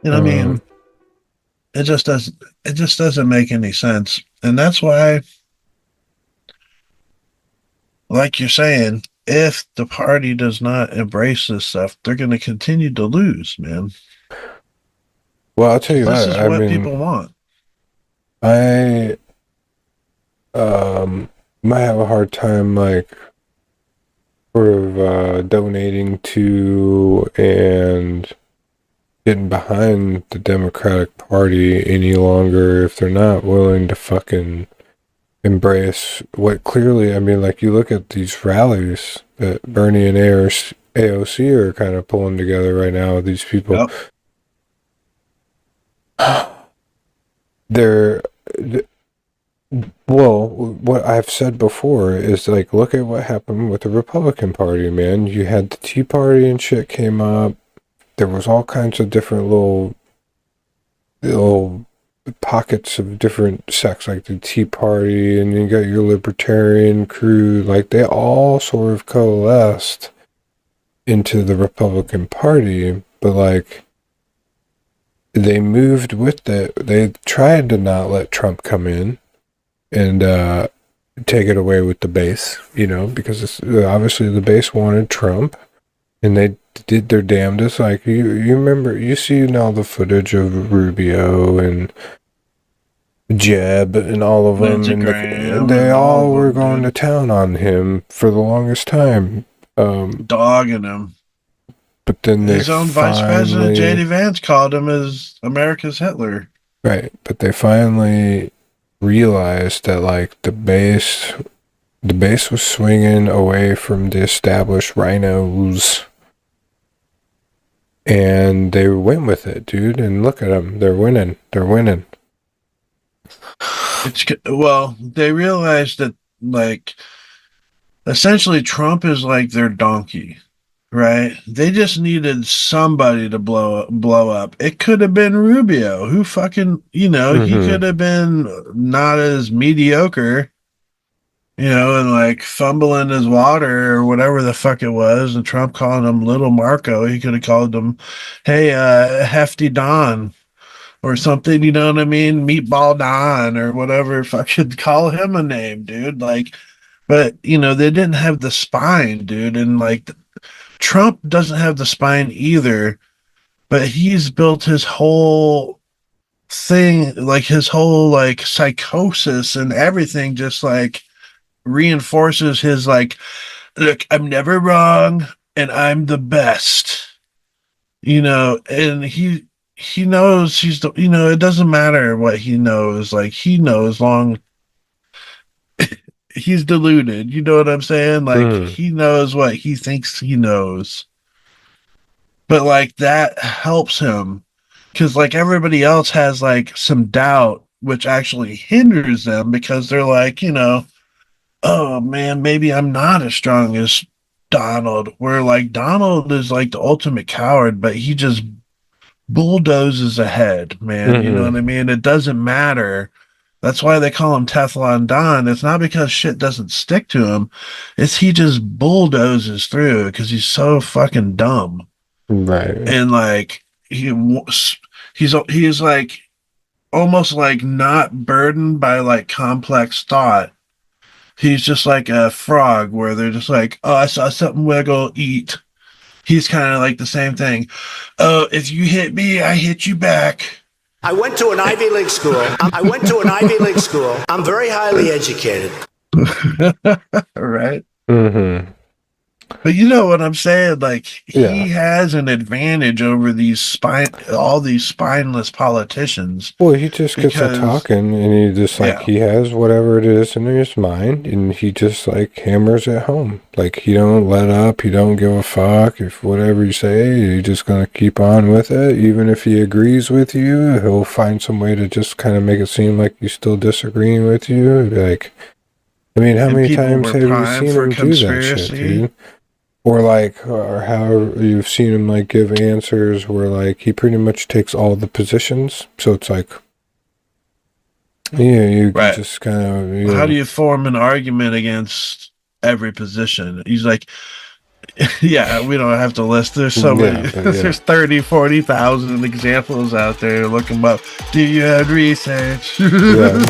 And I Uh, mean, it just doesn't make any sense. And that's why, like you're saying, if the party does not embrace this stuff, they're going to continue to lose, man. well, I'll tell you This what. is I what people mean, want. I um might have a hard time like sort of donating to and getting behind the Democratic Party any longer if they're not willing to fucking embrace what clearly, I mean, like you look at these rallies that Bernie and AOC are kind of pulling together right now. These people, Yep. they're, well, what I've said before is like, look at what happened with the Republican Party, man. You had the Tea Party and shit came up. There was all kinds of different little pockets of different sects, like the Tea Party, and you got your Libertarian crew. Like they all sort of coalesced into the Republican Party, but like they moved with it. They tried to not let Trump come in and take it away with the base, because obviously the base wanted Trump, and they did their damnedest. Like you remember, you see now the footage of Rubio and Jeb and all of them, Lindsey and Graham they and all all of were them, going to dude, town on him for the longest time. dogging him. But then they His own vice president, finally, J.D. Vance, called him as America's Hitler. right, but they finally realized that like the base was swinging away from the established rhinos, and they went with it, dude. And look at them, they're winning. They're winning. Well, they realized that, like, essentially Trump is like their donkey, right? They just needed somebody to blow up. It could have been Rubio, who fucking, he Mm-hmm. could have been not as mediocre, and like fumbling his water or whatever the fuck it was, and Trump calling him Little Marco. He could have called him, hey, Hefty Don or something, you know what I mean? Meatball Don or whatever. If I could call him a name, dude. Like, but they didn't have the spine, dude. And like Trump doesn't have the spine either, but he's built his whole thing, like his whole like psychosis and everything just like reinforces his like, look, I'm never wrong and I'm the best. And he knows he's the, it doesn't matter what he knows, like he knows long he's deluded, you know what I'm saying? Like Mm-hmm. he knows what he thinks he knows, but like that helps him because like everybody else has like some doubt which actually hinders them because they're like, oh man, maybe I'm not as strong as Donald, where like Donald is like the ultimate coward, but he just bulldozes ahead, man. You know Mm-hmm. what I mean? It doesn't matter. That's why they call him Teflon Don. It's not because shit doesn't stick to him. It's he just bulldozes through because he's so fucking dumb. Right. And like he's like almost like not burdened by like complex thought. He's just like a frog where they're just like, oh, I saw something wiggle, eat. He's kind of like the same thing. Oh, if you hit me, I hit you back. I went to an Ivy League school. I went to an Ivy League school. I'm very highly educated. Right. Mm-hmm. But you know what I'm saying? Like he Yeah. has an advantage over all these spineless politicians Well, he just gets to because, talking, and he just like yeah, he has whatever it is in his mind, and he just like hammers it home. Like he don't let up. He don't give a fuck if whatever you say. You're just gonna keep on with it, even if he agrees with you. He'll find some way to just kind of make it seem like he's still disagreeing with you. Like, I mean, how and many people times were have you primed seen for him do that shit, conspiracy. dude? Or how you've seen him like give answers where like he pretty much takes all the positions. So it's like, yeah, you Right. just kind of, How do you form an argument against every position? He's like, Yeah, we don't have to list. There's so Yeah, many. but yeah. There's 30, 40,000 examples out there. Look them up. Do you have research? Yeah.